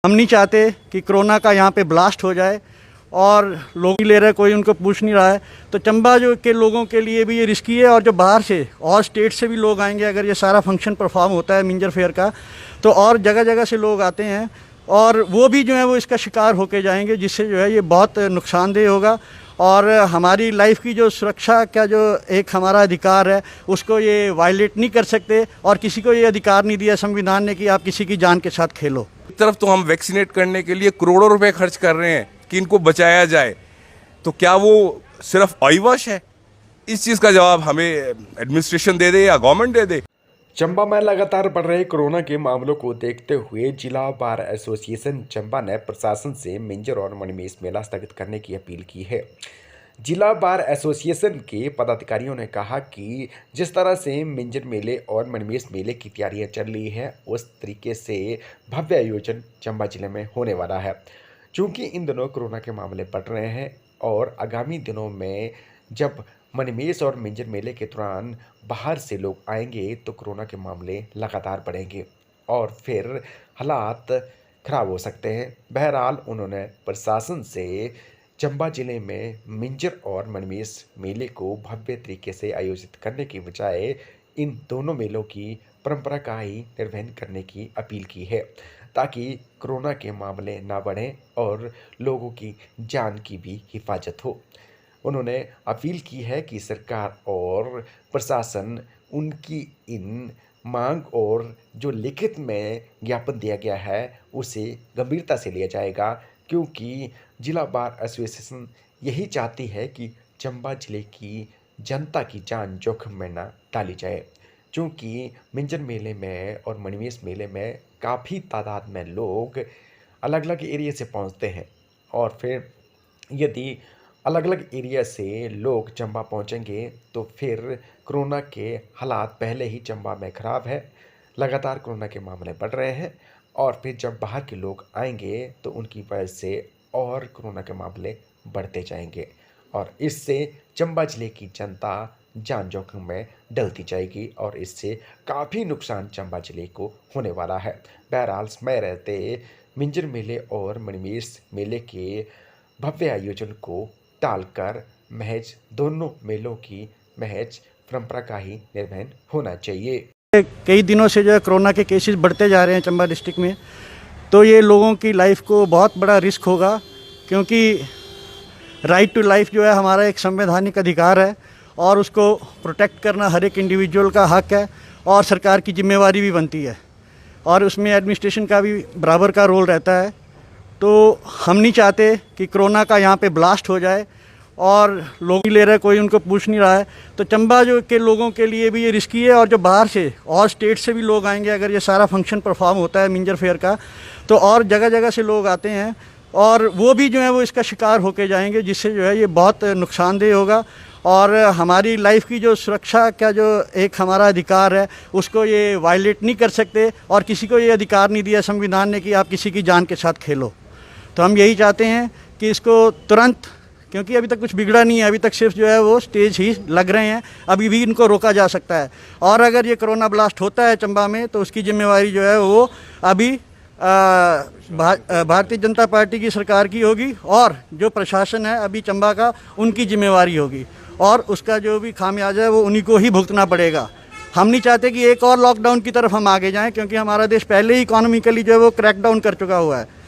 हम नहीं चाहते कि कोरोना का यहाँ पे ब्लास्ट हो जाए और लोग नहीं ले रहे, कोई उनको पूछ नहीं रहा है। तो चंबा जो के लोगों के लिए भी ये रिस्की है, और जो बाहर से और स्टेट से भी लोग आएंगे, अगर ये सारा फंक्शन परफॉर्म होता है मिंजर फेयर का, तो और जगह जगह से लोग आते हैं और वो भी जो है वो इसका शिकार होके जाएंगे, जिससे जो है ये बहुत नुकसानदेह होगा। और हमारी लाइफ की जो सुरक्षा का जो एक हमारा अधिकार है उसको ये वायलेट नहीं कर सकते, और किसी को ये अधिकार नहीं दिया संविधान ने कि आप किसी की जान के साथ खेलो। एक तरफ तो हम वैक्सीनेट करने के लिए करोड़ों रुपए खर्च कर रहे हैं कि इनको बचाया जाए, तो क्या वो सिर्फ ऑयवश है? इस चीज़ का जवाब हमें एडमिनिस्ट्रेशन दे दे या गवर्नमेंट दे दे। चंबा में लगातार बढ़ रहे कोरोना के मामलों को देखते हुए जिला बार एसोसिएशन चंबा ने प्रशासन से मिंजर और मणिमेश मेला स्थगित करने की अपील की है। जिला बार एसोसिएशन के पदाधिकारियों ने कहा कि जिस तरह से मिंजर मेले और मणिमेश मेले की तैयारियां चल रही है, उस तरीके से भव्य आयोजन चंबा जिले में होने वाला है। चूँकि इन दिनों कोरोना के मामले बढ़ रहे हैं और आगामी दिनों में जब मणिमेश और मिंजर मेले के दौरान बाहर से लोग आएंगे तो कोरोना के मामले लगातार बढ़ेंगे और फिर हालात खराब हो सकते हैं। बहरहाल उन्होंने प्रशासन से चंबा जिले में मिंजर और मणिमेश मेले को भव्य तरीके से आयोजित करने की बजाय इन दोनों मेलों की परंपरा का ही निर्वहन करने की अपील की है, ताकि कोरोना के मामले ना बढ़ें और लोगों की जान की भी हिफाजत हो। उन्होंने अपील की है कि सरकार और प्रशासन उनकी इन मांग और जो लिखित में ज्ञापन दिया गया है उसे गंभीरता से लिया जाएगा, क्योंकि जिला बार एसोसिएशन यही चाहती है कि चंबा जिले की जनता की जान जोखिम में न डाली जाए। क्योंकि मिंजर मेले में और मणिमेश मेले में काफ़ी तादाद में लोग अलग अलग एरिया से पहुंचते हैं, और फिर यदि अलग अलग एरिया से लोग चंबा पहुंचेंगे तो फिर कोरोना के हालात पहले ही चंबा में ख़राब है, लगातार कोरोना के मामले बढ़ रहे हैं, और फिर जब बाहर के लोग आएंगे तो उनकी वजह से और कोरोना के मामले बढ़ते जाएंगे और इससे चंबा जिले की जनता जान जोखिम में डलती जाएगी और इससे काफ़ी नुकसान चंबा जिले को होने वाला है। बहरहाल समय रहते मिंजर मेले और मणिमेश मेले के भव्य आयोजन को टालकर महज दोनों मेलों की महज परंपरा का ही निर्वहन होना चाहिए। कई दिनों से जो है कोरोना के केसेस बढ़ते जा रहे हैं चंबा डिस्ट्रिक्ट में, तो ये लोगों की लाइफ को बहुत बड़ा रिस्क होगा, क्योंकि राइट टू लाइफ जो है हमारा एक संवैधानिक अधिकार है और उसको प्रोटेक्ट करना हर एक इंडिविजुअल का हक है और सरकार की जिम्मेवारी भी बनती है, और उसमें एडमिनिस्ट्रेशन का भी बराबर का रोल रहता है। तो हम नहीं चाहते कि कोरोना का यहाँ पे ब्लास्ट हो जाए और लोग नहीं ले रहे, कोई उनको पूछ नहीं रहा है। तो चंबा जो के लोगों के लिए भी ये रिस्की है, और जो बाहर से और स्टेट से भी लोग आएंगे, अगर ये सारा फंक्शन परफॉर्म होता है मिंजर फेयर का, तो और जगह जगह से लोग आते हैं और वो भी जो है वो इसका शिकार होके जाएंगे, जिससे जो है ये बहुत नुकसानदेह होगा। और हमारी लाइफ की जो सुरक्षा का जो एक हमारा अधिकार है उसको ये वायलेट नहीं कर सकते, और किसी को ये अधिकार नहीं दिया संविधान ने कि आप किसी की जान के साथ खेलो। तो हम यही चाहते हैं कि इसको तुरंत, क्योंकि अभी तक कुछ बिगड़ा नहीं है, अभी तक सिर्फ जो है वो स्टेज ही लग रहे हैं, अभी भी इनको रोका जा सकता है। और अगर ये कोरोना ब्लास्ट होता है चंबा में तो उसकी जिम्मेवारी जो है वो अभी भारतीय जनता पार्टी की सरकार की होगी, और जो प्रशासन है अभी चंबा का उनकी जिम्मेवारी होगी, और उसका जो भी खामियाजा है वो उन्हीं को ही भुगतना पड़ेगा। हम नहीं चाहते कि एक और लॉकडाउन की तरफ हम आगे जाएं, क्योंकि हमारा देश पहले ही इकोनॉमिकली जो है वो क्रैकडाउन कर चुका हुआ है।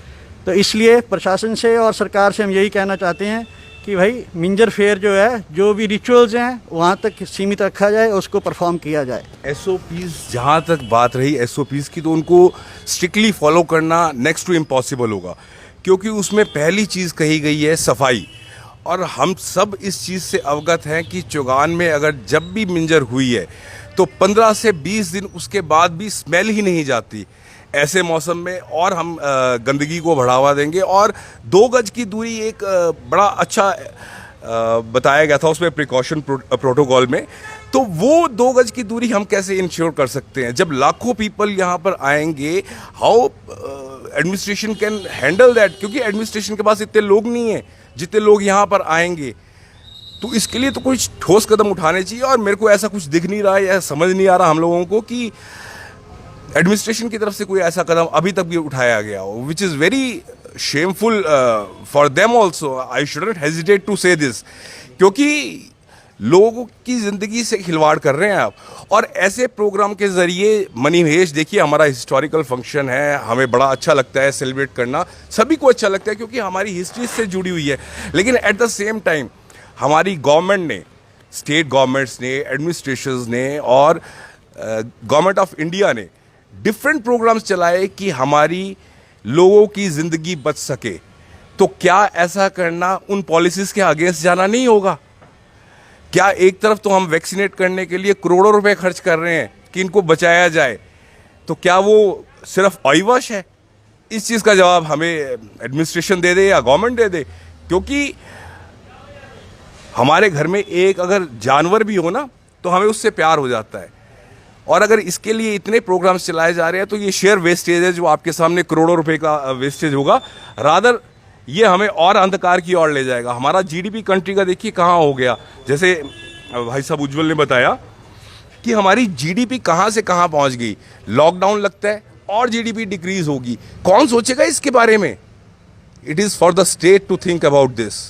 तो इसलिए प्रशासन से और सरकार से हम यही कहना चाहते हैं कि भाई मिंजर फेयर जो है, जो भी रिचुअल्स हैं वहाँ तक सीमित रखा जाए, उसको परफॉर्म किया जाए। एसओपीज जहाँ तक बात रही एसओपीज की, तो उनको स्ट्रिक्टली फॉलो करना नेक्स्ट टू इम्पॉसिबल होगा, क्योंकि उसमें पहली चीज़ कही गई है सफाई। और हम सब इस चीज़ से अवगत हैं कि चौगान में अगर जब भी मिंजर हुई है तो 15 से 20 दिन उसके बाद भी स्मेल ही नहीं जाती। ऐसे मौसम में और हम गंदगी को बढ़ावा देंगे, और 2 गज की दूरी एक बड़ा अच्छा बताया गया था उसमें प्रिकॉशन प्रोटोकॉल में। तो वो 2 गज की दूरी हम कैसे इंश्योर कर सकते हैं जब लाखों पीपल यहाँ पर आएंगे? How administration can handle that? क्योंकि एडमिनिस्ट्रेशन के पास इतने लोग नहीं हैं जितने लोग यहाँ पर आएंगे। तो इसके लिए तो कुछ ठोस कदम उठाने चाहिए, और मेरे को ऐसा कुछ दिख नहीं रहा है या समझ नहीं आ रहा हम लोगों को कि एडमिनिस्ट्रेशन की तरफ से कोई ऐसा कदम अभी तक भी उठाया गया हो, which is very shameful for them also. I shouldn't hesitate to say this, क्योंकि लोगों की ज़िंदगी से खिलवाड़ कर रहे हैं आप। और ऐसे प्रोग्राम के ज़रिए मनीमहेश, देखिए हमारा हिस्टोरिकल फंक्शन है, हमें बड़ा अच्छा लगता है सेलिब्रेट करना, सभी को अच्छा लगता है क्योंकि हमारी हिस्ट्री से जुड़ी हुई है। लेकिन एट द सेम टाइम हमारी गवर्नमेंट ने, स्टेट गवर्नमेंट्स ने, एडमिनिस्ट्रेशंस ने और गवर्नमेंट ऑफ इंडिया ने डिफरेंट प्रोग्राम्स चलाए कि हमारी लोगों की ज़िंदगी बच सके। तो क्या ऐसा करना उन पॉलिसीज़ के अगेंस्ट जाना नहीं होगा? क्या एक तरफ तो हम वैक्सीनेट करने के लिए करोड़ों रुपए खर्च कर रहे हैं कि इनको बचाया जाए, तो क्या वो सिर्फ ऑयवश है? इस चीज़ का जवाब हमें एडमिनिस्ट्रेशन दे दे या गवर्नमेंट दे दे, क्योंकि हमारे घर में एक अगर जानवर भी हो ना तो हमें उससे प्यार हो जाता है। और अगर इसके लिए इतने प्रोग्राम्स चलाए जा रहे हैं तो ये शेयर वेस्टेज है जो आपके सामने करोड़ों रुपए का वेस्टेज होगा, रादर ये हमें और अंधकार की ओर ले जाएगा। हमारा जीडीपी कंट्री का देखिए कहाँ हो गया, जैसे भाई साहब उज्जवल ने बताया कि हमारी जीडीपी कहाँ से कहाँ पहुँच गई। लॉकडाउन लगता है और जीडीपी डिक्रीज होगी, कौन सोचेगा इसके बारे में? It is for the state to think about this.